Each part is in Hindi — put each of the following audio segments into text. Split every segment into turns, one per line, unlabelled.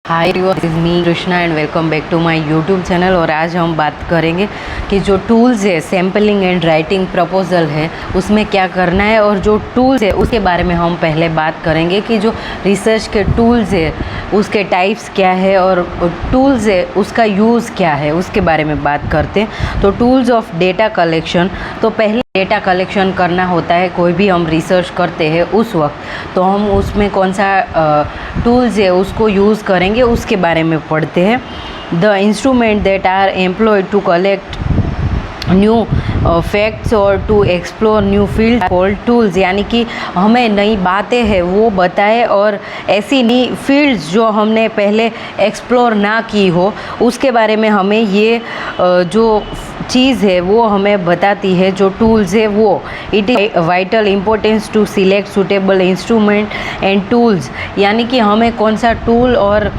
Hi this is me Krishna and welcome back to my YouTube channel. और आज हम बात करेंगे कि जो टूल्स है सैम्पलिंग एंड राइटिंग प्रपोजल है उसमें क्या करना है, और जो टूल्स है उसके बारे में हम पहले बात करेंगे कि जो रिसर्च के टूल्स है उसके टाइप्स क्या है और टूल्स है उसका यूज़ क्या है उसके बारे में बात करते हैं। तो टूल्स ऑफ डेटा कलेक्शन, तो पहले डेटा कलेक्शन करना होता है, कोई भी हम रिसर्च करते हैं उस वक्त तो हम उसमें कौन सा टूल्स है उसको यूज़ करेंगे उसके बारे में पढ़ते हैं। The instrument that are employed to collect new facts और to explore new field called tools, यानी कि हमें नई बातें हैं वो बताए और ऐसी नई फील्ड्स जो हमने पहले एक्सप्लोर ना की हो उसके बारे में हमें ये जो चीज़ है वो हमें बताती है। जो टूल्स है वो it is vital importance to select suitable instrument and tools, यानी कि हमें कौन सा टूल और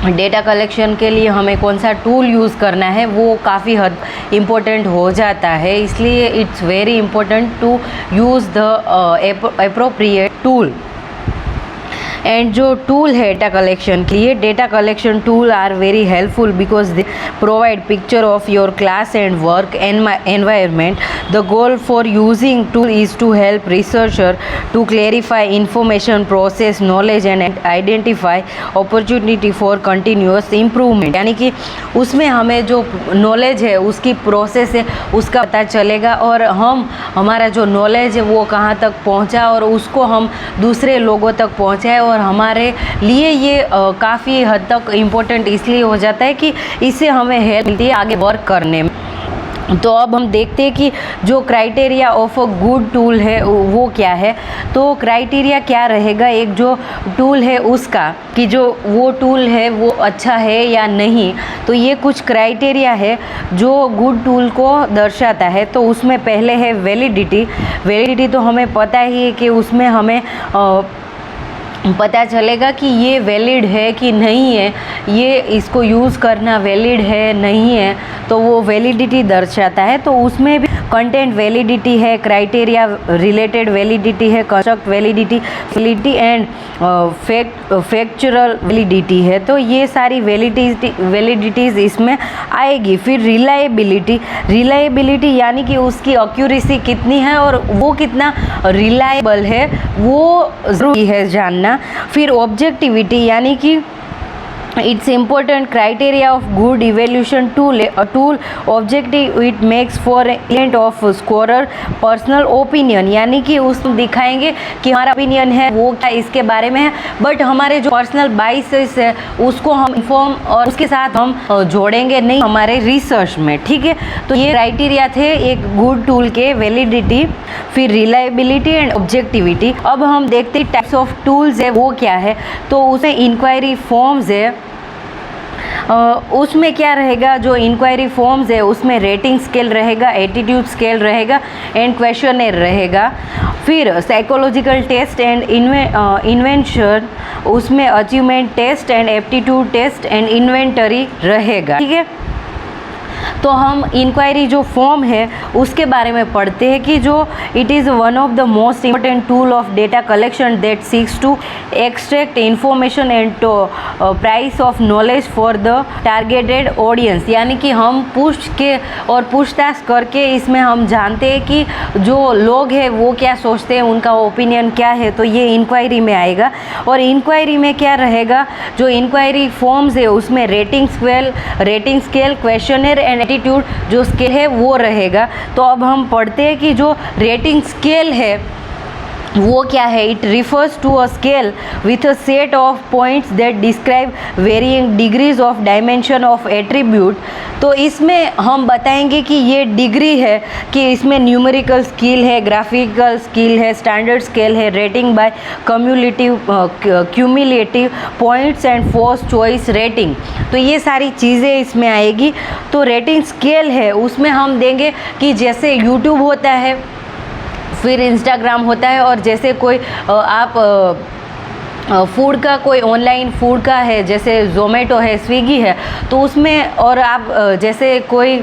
डेटा कलेक्शन के लिए हमें कौन सा टूल यूज़ करना है वो काफ़ी हद इम्पोर्टेंट हो जाता है। इसलिए it's very important to use the appropriate tool. And जो टूल है डेटा कलेक्शन के लिए, data collection tool are very helpful because they provide picture of your class and work environment. The goal for using tool is to help researcher to clarify information, process knowledge and identify opportunity for continuous improvement, यानी कि उसमें हमें जो नॉलेज है उसकी प्रोसेस है उसका पता चलेगा और हमारा जो नॉलेज है वो कहाँ तक पहुँचा और उसको हम दूसरे लोगों तक पहुँचाए। और हमारे लिए ये काफ़ी हद तक इम्पोर्टेंट इसलिए हो जाता है कि इससे हमें हेल्प मिलती है आगे वर्क करने में। तो अब हम देखते हैं कि जो criteria of a good tool है वो क्या है। तो क्राइटेरिया क्या रहेगा एक जो टूल है उसका, कि जो वो टूल है वो अच्छा है या नहीं। तो ये कुछ क्राइटेरिया है जो गुड टूल को दर्शाता है। तो उसमें पहले है वैलिडिटी। वैलिडिटी तो हमें पता ही है कि उसमें हमें पता चलेगा कि ये वैलिड है कि नहीं है, ये इसको यूज़ करना वैलिड है नहीं है, तो वो वैलिडिटी दर्शाता है। तो उसमें भी कंटेंट वैलिडिटी है, क्राइटेरिया रिलेटेड वैलिडिटी है, कंस्ट्रक्ट वैलिडिटी एंड फैक्चुरल वैलिडिटी है। तो ये सारी वैलिडिटीज़ इसमें आएगी। फिर रिलायबिलिटी यानी कि उसकी एक्यूरेसी कितनी है और वो कितना रिलायबल है वो ज़रूरी है जानना। फिर ऑब्जेक्टिविटी यानी कि it's important criteria of good evaluation tool. A tool objective it makes for element of scorer personal opinion, यानी कि उसमें दिखाएंगे कि हमारा ओपिनियन है वो क्या इसके बारे में है, बट हमारे जो पर्सनल बाइसेस है उसको हम इन्फॉर्म और उसके साथ हम जोड़ेंगे नहीं हमारे रिसर्च में। ठीक है, तो ये क्राइटेरिया थे एक गुड टूल के, वैलिडिटी, फिर रिलायबिलिटी एंड ऑब्जेक्टिविटी। अब हम देखते हैं टाइप्स ऑफ टूल्स है वो क्या है। तो उसमें इंक्वायरी फॉर्म्स है, उसमें क्या रहेगा, जो इंक्वायरी फॉर्म्स है उसमें रेटिंग स्केल रहेगा, एटीट्यूड स्केल रहेगा एंड क्वेश्चनर रहेगा। फिर साइकोलॉजिकल टेस्ट एंड इन्वेंशन, उसमें achievement test and aptitude test and inventory रहेगा। ठीक है, तो हम इंक्वायरी जो फॉर्म है उसके बारे में पढ़ते हैं कि जो it is one of the most important tool of data collection that seeks to extract information and price of knowledge for the targeted audience, यानी कि हम पूछ के और पूछताछ करके इसमें हम जानते हैं कि जो लोग हैं वो क्या सोचते हैं, उनका ओपिनियन क्या है। तो ये इंक्वायरी में आएगा। और इंक्वायरी में क्या रहेगा, जो इंक्वायरी फॉर्म्स है उसमें rating scale, questionnaire and attitude जो स्केल है वो रहेगा। तो अब हम पढ़ते हैं कि जो रेटिंग स्केल है वो क्या है। It refers to a scale with a set of points that describe varying degrees of dimension of attribute. तो इसमें हम बताएंगे कि ये डिग्री है कि इसमें न्यूमेरिकल स्केल है, ग्राफिकल स्केल है, स्टैंडर्ड स्केल है, rating by cumulative points and first choice rating. तो ये सारी चीज़ें इसमें आएगी। तो रेटिंग स्केल है उसमें हम देंगे कि जैसे यूट्यूब होता है, फिर इंस्टाग्राम होता है, और जैसे कोई आप फूड का कोई ऑनलाइन फूड का है जैसे ज़ोमैटो है, स्विगी है, तो उसमें और आप जैसे कोई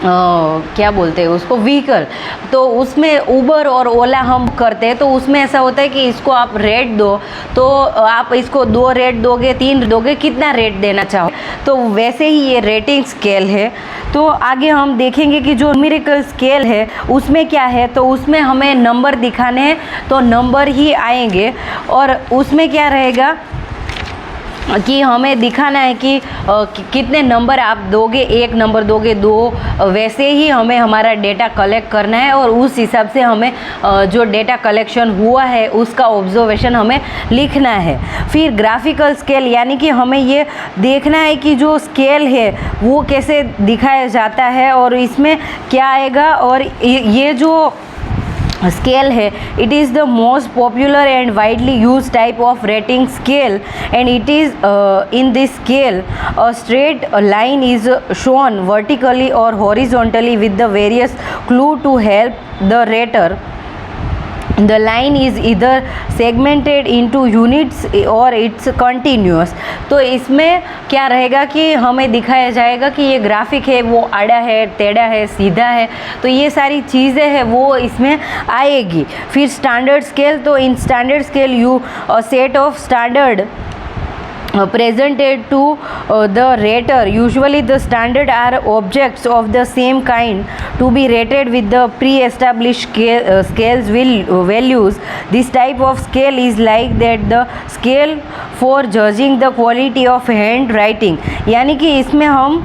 क्या बोलते हैं उसको, व्हीकल, तो उसमें उबर और ओला हम करते हैं, तो उसमें ऐसा होता है कि इसको आप रेट दो, तो आप इसको 2 रेट दोगे, 3 दोगे, कितना रेट देना चाहो, तो वैसे ही ये रेटिंग स्केल है। तो आगे हम देखेंगे कि जो न्यूमेरिकल स्केल है उसमें क्या है, तो उसमें हमें नंबर दिखाने हैं, तो नंबर ही आएंगे, और उसमें क्या रहेगा कि हमें दिखाना है कि कितने नंबर आप दोगे, 1 नंबर दोगे, 2, वैसे ही हमें हमारा डेटा कलेक्ट करना है, और उस हिसाब से हमें जो डेटा कलेक्शन हुआ है उसका ऑब्जर्वेशन हमें लिखना है। फिर ग्राफिकल स्केल, यानी कि हमें ये देखना है कि जो स्केल है वो कैसे दिखाया जाता है, और इसमें क्या आएगा, और ये जो स्केल है, it is the most popular and widely use type of rating scale, and it is in this scale a straight line is shown vertically और horizontally with the various clue to help the rater. The line is either segmented into units or it's continuous. तो इसमें क्या रहेगा कि हमें दिखाया जाएगा कि ये ग्राफिक है वो आड़ा है, टेढ़ा है, सीधा है, तो ये सारी चीज़ें हैं वो इसमें आएगी. फिर स्टैंडर्ड स्केल, तो in standard scale you set of standard presented to the rater. Usually the standard are objects of the same kind to be rated with the pre-established scales values. This type of scale is like that the scale for judging the quality of handwriting. यानी कि इसमें हम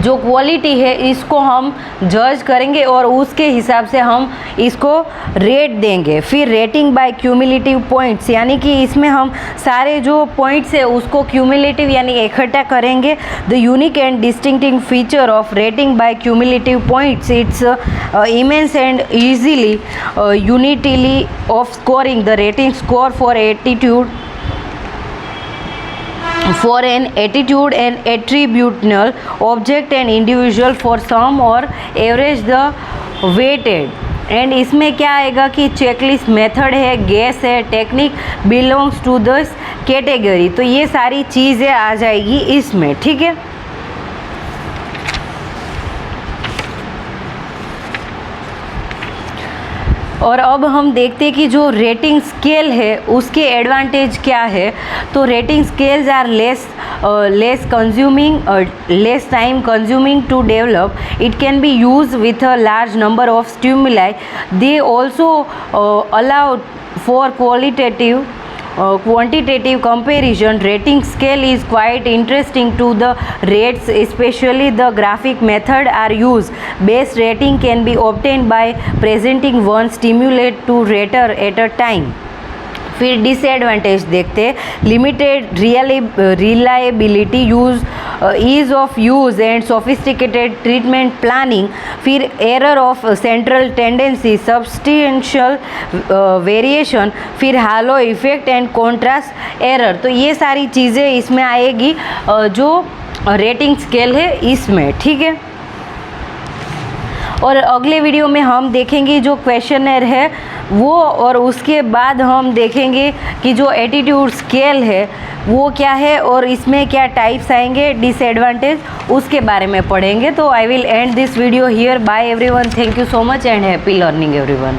जो क्वालिटी है इसको हम जज करेंगे और उसके हिसाब से हम इसको रेट देंगे. फिर रेटिंग बाय क्यूमुलेटिव पॉइंट्स, यानी कि इसमें हम सारे जो पॉइंट्स है उसको क्यूमुलेटिव यानी इकट्ठा करेंगे. The unique and distinctive feature of rating by cumulative points, it's immense and easily यूनिटली of scoring the rating score for attitude, for an attitude and attributable object and individual, for sum or average the weighted. And इसमें क्या आएगा कि चेकलिस्ट मेथड है, गेस है, technique belongs to this category, तो ये सारी चीज़ें आ जाएगी इसमें. ठीक है, और अब हम देखते हैं कि जो रेटिंग स्केल है उसके एडवांटेज क्या है. तो rating scales are less consuming, less time consuming to develop. It can be use with a large number of stimuli. They also allow for quantitative comparison. Rating scale is quite interesting to the rates, especially the graphic method are used. Base rating can be obtained by presenting one stimulate to rater at a time. फिर डिसएडवांटेज देखते हैं. Limited reliability, use ease of use and sophisticated treatment planning. फिर error of central tendency, substantial variation. फिर halo effect and contrast error. तो ये सारी चीज़ें इसमें आएगी जो रेटिंग स्केल है इसमें. ठीक है, और अगले वीडियो में हम देखेंगे जो क्वेश्चनर है वो, और उसके बाद हम देखेंगे कि जो एटीट्यूड स्केल है वो क्या है और इसमें क्या टाइप्स आएंगे, डिसएडवांटेज, उसके बारे में पढ़ेंगे. तो I will end this video here. Bye everyone, thank you so much and happy learning everyone.